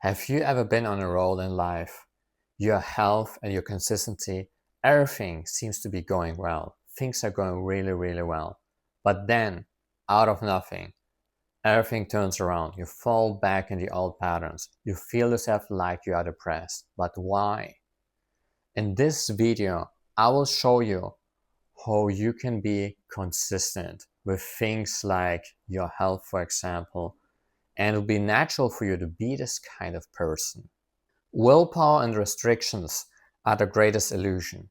Have you ever been on a roll in life? Your health and your consistency, everything seems to be going well. Things are going really, really well. But then, out of nothing, everything turns around. You fall back in the old patterns. You feel yourself like you are depressed. But why? In this video, I will show you how you can be consistent with things like your health, for example, and it'll be natural for you to be this kind of person. Willpower and restrictions are the greatest illusion.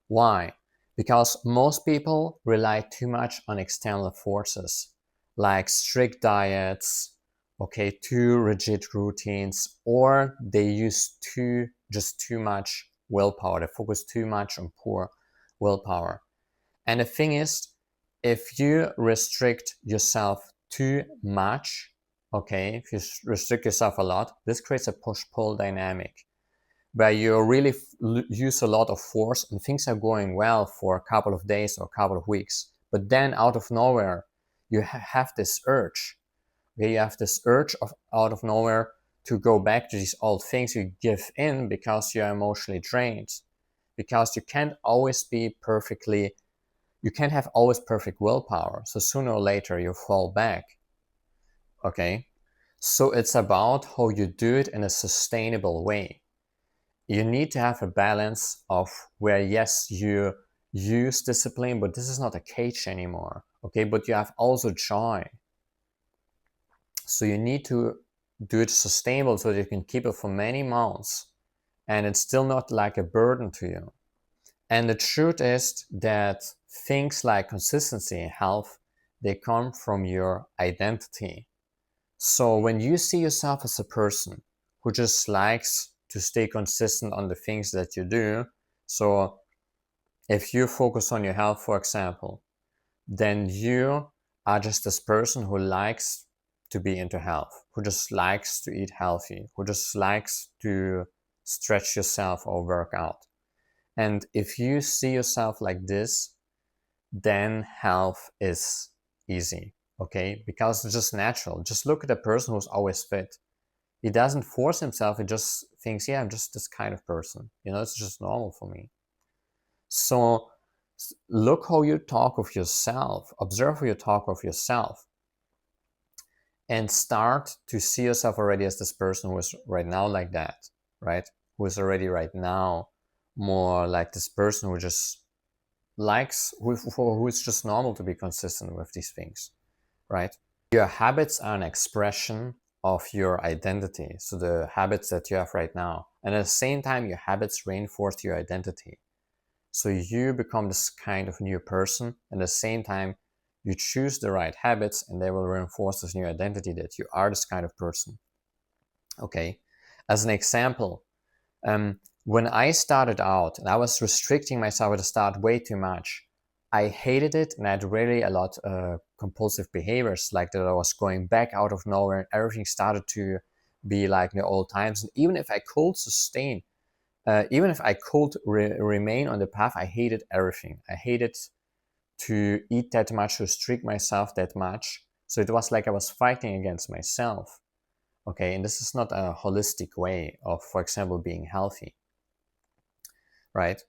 Why? Because most people rely too much on external forces, like strict diets, too rigid routines, or they use too much willpower. They focus too much on poor willpower. And the thing is, if you restrict yourself too much, if you restrict yourself a lot, this creates a push-pull dynamic where you really use a lot of force and things are going well for a couple of days or a couple of weeks. But then out of nowhere, you have this urge. You have this urge out of nowhere to go back to these old things. You give in because you're emotionally drained, because you can't have always perfect willpower. So sooner or later you fall back. Okay. So it's about how you do it in a sustainable way. You need to have a balance of where, yes, you use discipline, but this is not a cage anymore. Okay. But you have also joy. So you need to do it sustainable so that you can keep it for many months and it's still not like a burden to you. And the truth is that things like consistency and health, they come from your identity. So when you see yourself as a person who just likes to stay consistent on the things that you do, so if you focus on your health, for example, then you are just this person who likes to be into health, who just likes to eat healthy, who just likes to stretch yourself or work out. And if you see yourself like this, then health is easy, okay? Because it's just natural. Just look at a person who's always fit. He doesn't force himself. He just thinks, yeah, I'm just this kind of person. It's just normal for me. So look how you talk of yourself. Observe how you talk of yourself. And start to see yourself already as this person who is right now like that, right? Who is already right now more like this person who just likes, who is just normal to be consistent with these things, right? Your habits are an expression of your identity. So the habits that you have right now. And at the same time, your habits reinforce your identity. So you become this kind of new person. And at the same time, you choose the right habits and they will reinforce this new identity that you are this kind of person. Okay. As an example, when I started out and I was restricting myself at the start way too much, I hated it and I had really a lot of compulsive behaviors, like that I was going back out of nowhere and everything started to be like in the old times. And even if I could sustain, even if I could remain on the path, I hated everything. I hated to eat that much, to restrict myself that much. So it was like I was fighting against myself. Okay, and this is not a holistic way of, for example, being healthy. Right?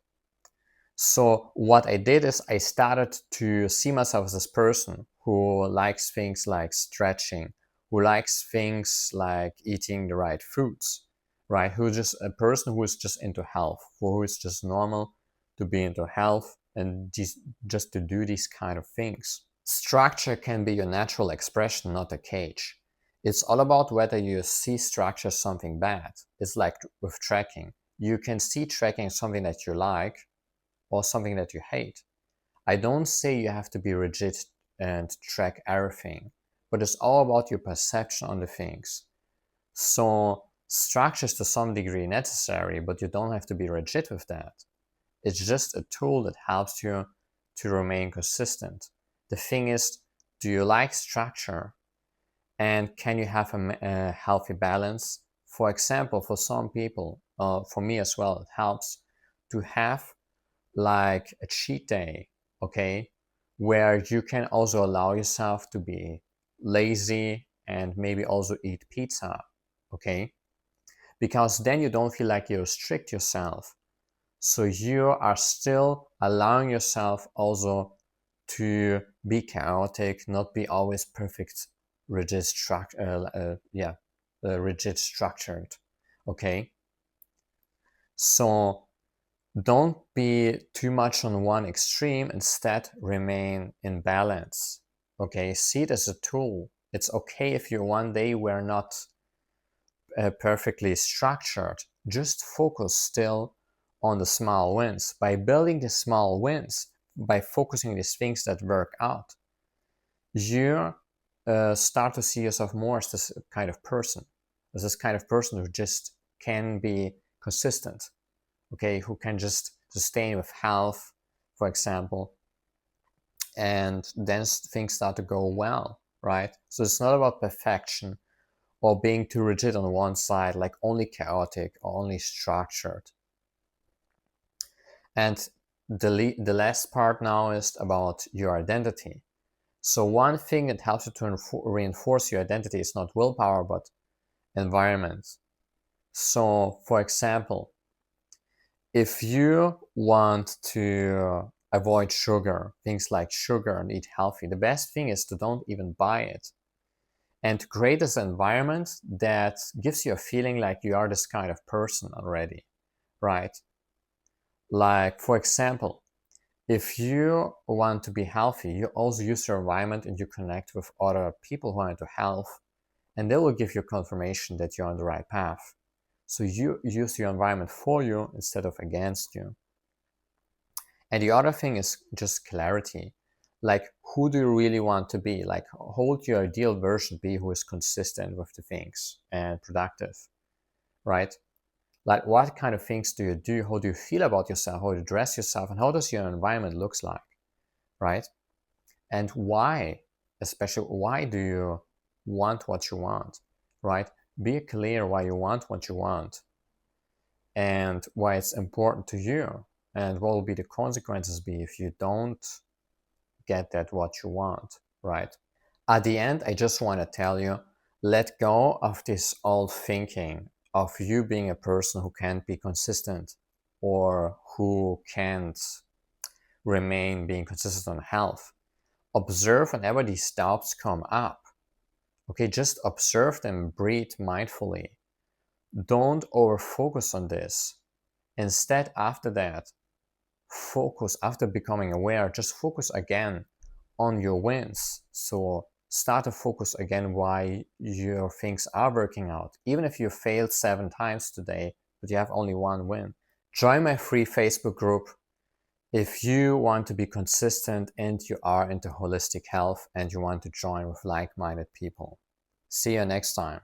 So what I did is I started to see myself as this person who likes things like stretching, who likes things like eating the right foods, right? Who's just a person who is just into health, who is just normal to be into health and just to do these kind of things. Structure can be your natural expression, not a cage. It's all about whether you see structure as something bad. It's like with tracking. You can see tracking as something that you like or something that you hate. I don't say you have to be rigid and track everything, but it's all about your perception on the things. So structure is to some degree necessary, but you don't have to be rigid with that. It's just a tool that helps you to remain consistent. The thing is, do you like structure? And can you have a healthy balance? For example, for some people, for me as well, it helps to have like a cheat day, okay, where you can also allow yourself to be lazy and maybe also eat pizza, okay? because then you don't feel like you restrict yourself. So you are still allowing yourself also to be chaotic, not be always perfect, rigid, rigid structured. Okay. So don't be too much on one extreme. Instead, remain in balance. Okay. See it as a tool. It's okay if you one day were not perfectly structured. Just focus still on the small wins. By building the small wins, by focusing on these things that work out, you start to see yourself more as this kind of person, as this kind of person who just can be consistent, okay, who can just sustain with health, for example, and then things start to go well, right? So it's not about perfection or being too rigid on one side, like only chaotic or only structured. And the last part now is about your identity. So one thing that helps you to reinforce your identity is not willpower, but environment. So for example, if you want to avoid sugar, things like sugar, and eat healthy, the best thing is to don't even buy it. And create this environment that gives you a feeling like you are this kind of person already, right? Like, for example, if you want to be healthy, you also use your environment and you connect with other people who are into health, and they will give you confirmation that you're on the right path. So you use your environment for you instead of against you. And the other thing is just clarity. Like, who do you really want to be? Like, hold your ideal version be who is consistent with the things and productive, right? Like, what kind of things do you do? How do you feel about yourself? How do you dress yourself? And how does your environment looks like, right? And why, especially, why do you want what you want, right? Be clear why you want what you want and why it's important to you, and what will be the consequences be if you don't get that what you want, right? At the end, I just want to tell you, let go of this old thinking of you being a person who can't be consistent or who can't remain being consistent on health. Observe whenever these doubts come up. Okay, just observe them, breathe mindfully. Don't over focus on this. Instead, after that, focus, after becoming aware, just focus again on your wins. So start to focus again why your things are working out. Even if you failed 7 times today, but you have only one win. Join my free Facebook group if you want to be consistent and you are into holistic health and you want to join with like-minded people. See you next time.